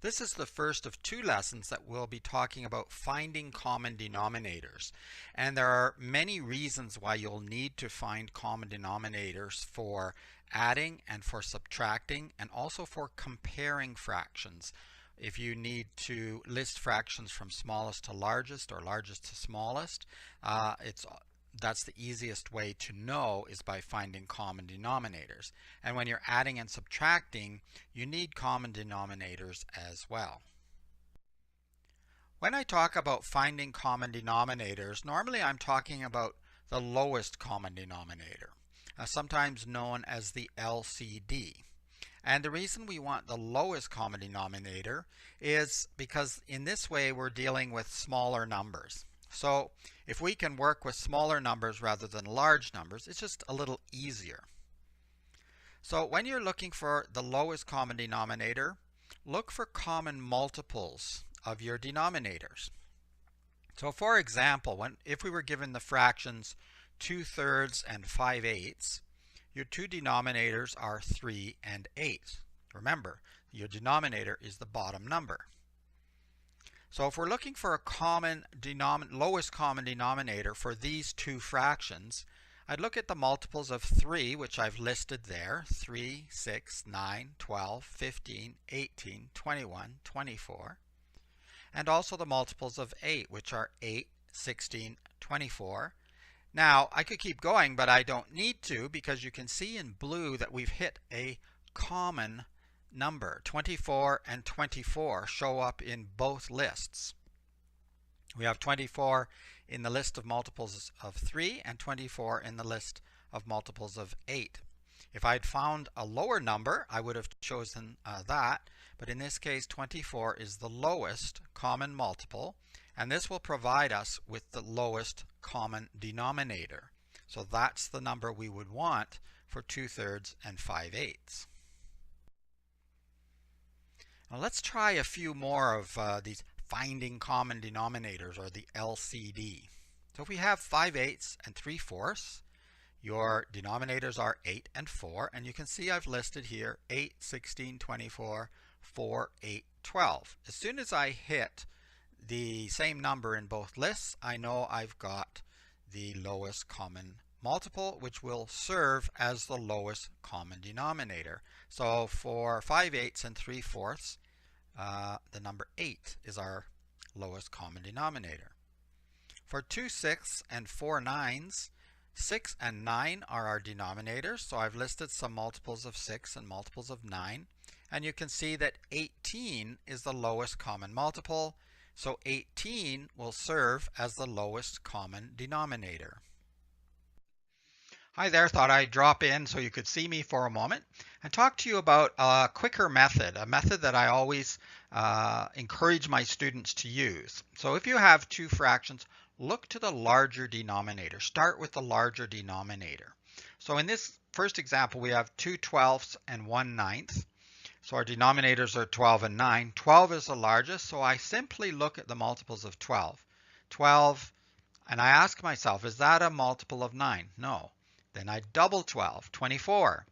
This is the first of two lessons that we'll be talking about finding common denominators. And there are many reasons why you'll need to find common denominators for adding and for subtracting and also for comparing fractions. If you need to list fractions from smallest to largest or largest to smallest, that's the easiest way to know is by finding common denominators. And when you're adding and subtracting, you need common denominators as well. When I talk about finding common denominators, normally I'm talking about the lowest common denominator, sometimes known as the LCD. And the reason we want the lowest common denominator is because in this way we're dealing with smaller numbers. So if we can work with smaller numbers rather than large numbers, it's just a little easier. So when you're looking for the lowest common denominator, look for common multiples of your denominators. So for example, if we were given the fractions 2/3 and 5/8, your two denominators are 3 and 8. Remember, your denominator is the bottom number. So if we're looking for a lowest common denominator for these two fractions, I'd look at the multiples of 3, which I've listed there, 3, 6, 9, 12, 15, 18, 21, 24, and also the multiples of 8, which are 8, 16, 24. Now, I could keep going, but I don't need to because you can see in blue that we've hit a common number. 24 and 24 show up in both lists. We have 24 in the list of multiples of 3 and 24 in the list of multiples of 8. If I'd found a lower number, I would have chosen that, but in this case 24 is the lowest common multiple, and this will provide us with the lowest common denominator. So that's the number we would want for 2/3 and 5/8. Now let's try a few more of these finding common denominators, or the LCD. So if we have 5/8 and 3/4, your denominators are 8 and 4, and you can see I've listed here 8, 16, 24, 4, 8, 12. As soon as I hit the same number in both lists, I know I've got the lowest common multiple, which will serve as the lowest common denominator. So for 5/8 and 3/4, the number 8 is our lowest common denominator. For 2/6 and 4/9, 6 and 9 are our denominators, so I've listed some multiples of 6 and multiples of 9, and you can see that 18 is the lowest common multiple, so 18 will serve as the lowest common denominator. Hi there, thought I'd drop in so you could see me for a moment and talk to you about a quicker method, a method that I always encourage my students to use. So if you have two fractions, look to the larger denominator. Start with the larger denominator. So in this first example, we have 2/12 and 1/9. So our denominators are 12 and 9. 12 is the largest, so I simply look at the multiples of 12. 12, and I ask myself, is that a multiple of 9? No. Then I double 12, 24.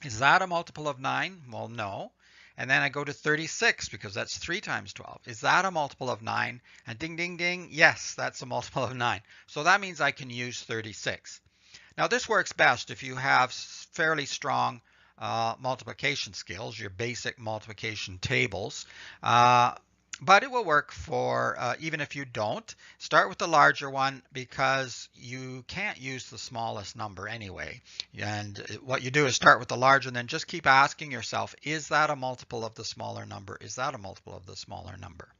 Is that a multiple of 9? Well, no. And then I go to 36 because that's 3 times 12. Is that a multiple of 9? And ding, ding, ding, yes, that's a multiple of 9. So that means I can use 36. Now this works best if you have fairly strong multiplication skills, your basic multiplication tables. But it will work for even if you don't. Start with the larger one because you can't use the smallest number anyway. And what you do is start with the larger and then just keep asking yourself, is that a multiple of the smaller number? Is that a multiple of the smaller number?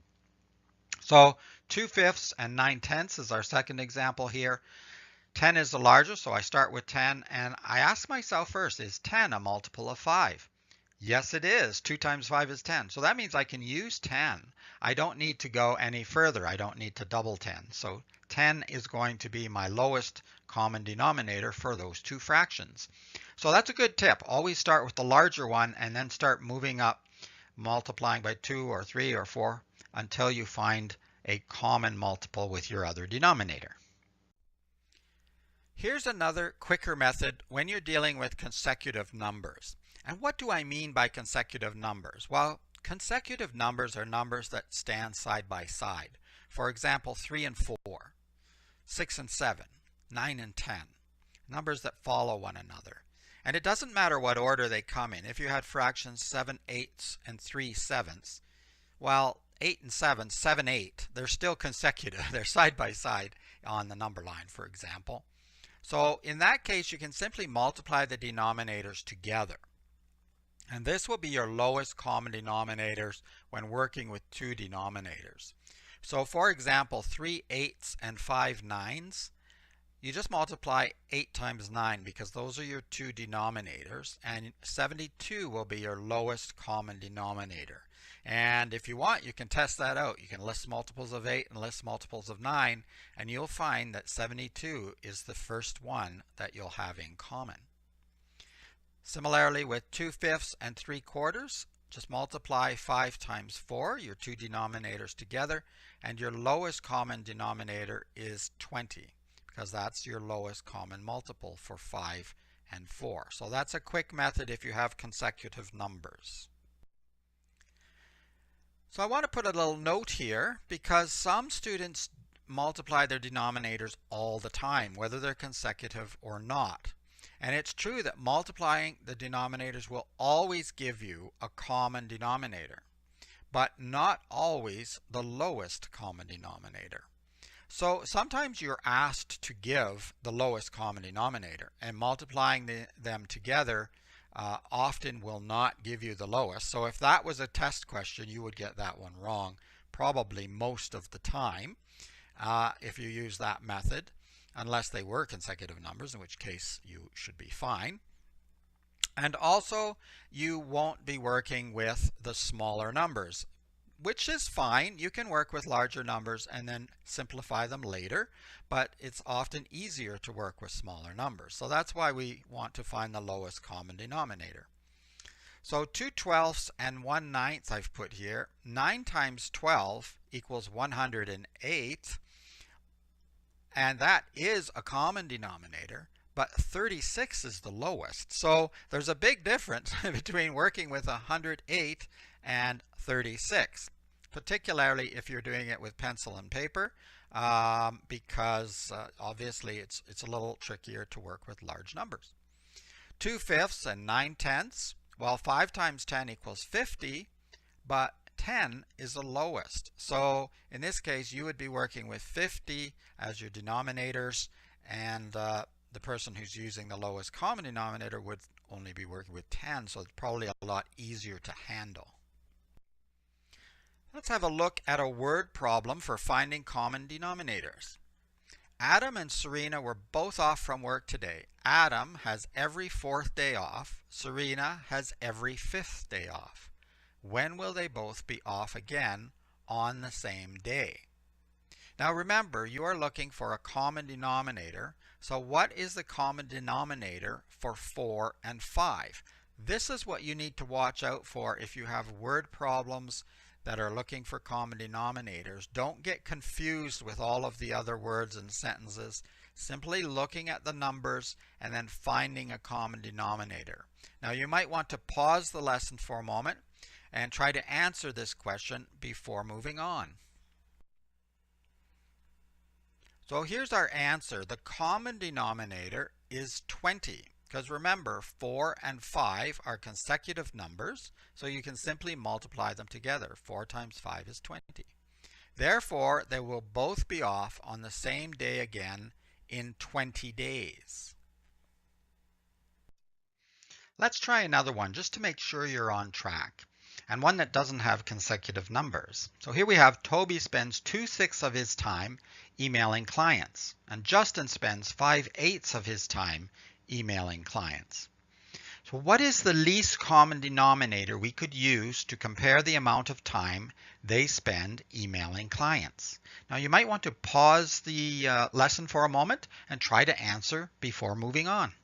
So 2/5 and 9/10 is our second example here. 10 is the largest, so I start with 10 and I ask myself first, is 10 a multiple of 5? Yes, it is. 2 times 5 is 10. So that means I can use 10. I don't need to go any further. I don't need to double 10. So 10 is going to be my lowest common denominator for those two fractions. So that's a good tip. Always start with the larger one and then start moving up, multiplying by 2 or 3 or 4 until you find a common multiple with your other denominator. Here's another quicker method when you're dealing with consecutive numbers. And what do I mean by consecutive numbers? Well, Consecutive numbers are numbers that stand side by side. For example, 3 and 4, 6 and 7, 9 and 10. Numbers that follow one another. And it doesn't matter what order they come in. If you had fractions 7/8 and 3/7, well, 8 and 7, 7, 8, they're still consecutive. They're side by side on the number line, for example. So in that case, you can simply multiply the denominators together. And this will be your lowest common denominators when working with two denominators. So for example, 3 8s and 5 9s, you just multiply 8 times 9 because those are your two denominators, and 72 will be your lowest common denominator. And if you want, you can test that out. You can list multiples of 8 and list multiples of 9, and you'll find that 72 is the first one that you'll have in common. Similarly, with 2/5 and 3/4, just multiply 5 times 4, your two denominators together, and your lowest common denominator is 20, because that's your lowest common multiple for 5 and 4. So that's a quick method if you have consecutive numbers. So I want to put a little note here, because some students multiply their denominators all the time, whether they're consecutive or not. And it's true that multiplying the denominators will always give you a common denominator, but not always the lowest common denominator. So sometimes you're asked to give the lowest common denominator, and multiplying them together often will not give you the lowest. So if that was a test question, you would get that one wrong probably most of the time if you use that method, unless they were consecutive numbers, in which case you should be fine. And also, you won't be working with the smaller numbers, which is fine. You can work with larger numbers and then simplify them later, but it's often easier to work with smaller numbers. So that's why we want to find the lowest common denominator. So 2/12 and 1/9 I've put here. 9 times 12 equals 108, and that is a common denominator, but 36 is the lowest. So there's a big difference between working with 108 and 36, particularly if you're doing it with pencil and paper, because obviously it's a little trickier to work with large numbers. 2/5 and 9/10, well, 5 times 10 equals 50, but 10 is the lowest. So in this case, you would be working with 50 as your denominators, and the person who's using the lowest common denominator would only be working with 10, so it's probably a lot easier to handle. Let's have a look at a word problem for finding common denominators. Adam and Serena were both off from work today. Adam has every 4th day off. Serena has every 5th day off. When will they both be off again on the same day? Now remember, you are looking for a common denominator. So what is the common denominator for 4 and 5? This is what you need to watch out for if you have word problems that are looking for common denominators. Don't get confused with all of the other words and sentences. Simply looking at the numbers and then finding a common denominator. Now you might want to pause the lesson for a moment and try to answer this question before moving on. So here's our answer. The common denominator is 20. Because remember, 4 and 5 are consecutive numbers, so you can simply multiply them together. 4 times 5 is 20. Therefore, they will both be off on the same day again in 20 days. Let's try another one just to make sure you're on track, and one that doesn't have consecutive numbers. So here we have Toby spends 2/6 of his time emailing clients, and Justin spends 5/8 of his time emailing clients. So what is the least common denominator we could use to compare the amount of time they spend emailing clients? Now you might want to pause the lesson for a moment and try to answer before moving on.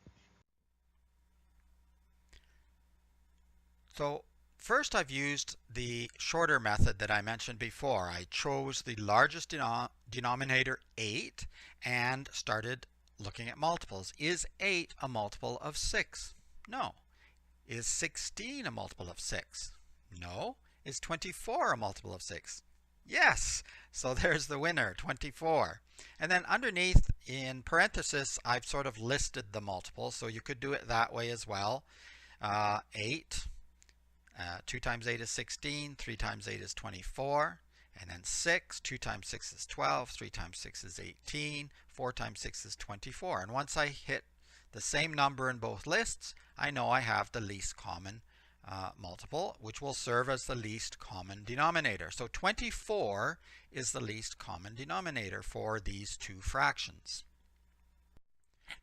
So first, I've used the shorter method that I mentioned before. I chose the largest denominator, 8, and started looking at multiples. Is 8 a multiple of 6? No. Is 16 a multiple of 6? No. Is 24 a multiple of 6? Yes. So there's the winner, 24. And then underneath in parenthesis, I've sort of listed the multiples, so you could do it that way as well. 8, 2 times 8 is 16, 3 times 8 is 24, and then 6, 2 times 6 is 12, 3 times 6 is 18, 4 times 6 is 24. And once I hit the same number in both lists, I know I have the least common multiple, which will serve as the least common denominator. So 24 is the least common denominator for these two fractions.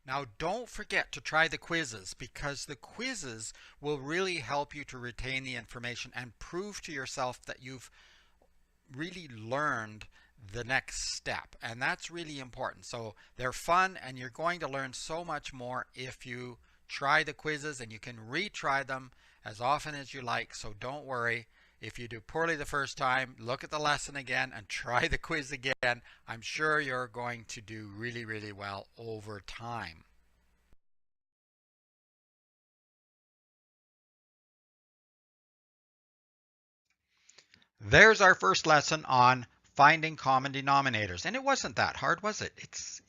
Now don't forget to try the quizzes, because the quizzes will really help you to retain the information and prove to yourself that you've really learned the next step, and that's really important. So they're fun, and you're going to learn so much more if you try the quizzes, and you can retry them as often as you like. So don't worry if you do poorly the first time. Look at the lesson again and try the quiz again. I'm sure you're going to do really, really well over time. There's our first lesson on finding common denominators. And it wasn't that hard, was it?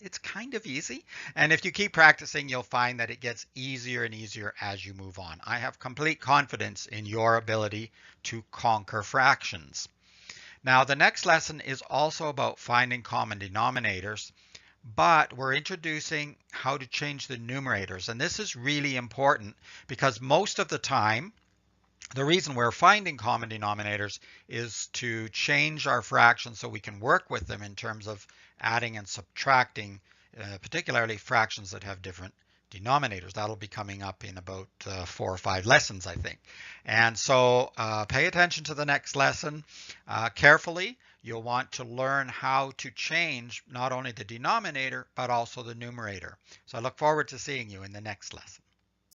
It's kind of easy. And if you keep practicing, you'll find that it gets easier and easier as you move on. I have complete confidence in your ability to conquer fractions. Now, the next lesson is also about finding common denominators, but we're introducing how to change the numerators. And this is really important because most of the time, the reason we're finding common denominators is to change our fractions so we can work with them in terms of adding and subtracting, particularly fractions that have different denominators. That'll be coming up in about 4 or 5 lessons, I think. And so pay attention to the next lesson carefully. You'll want to learn how to change not only the denominator, but also the numerator. So I look forward to seeing you in the next lesson.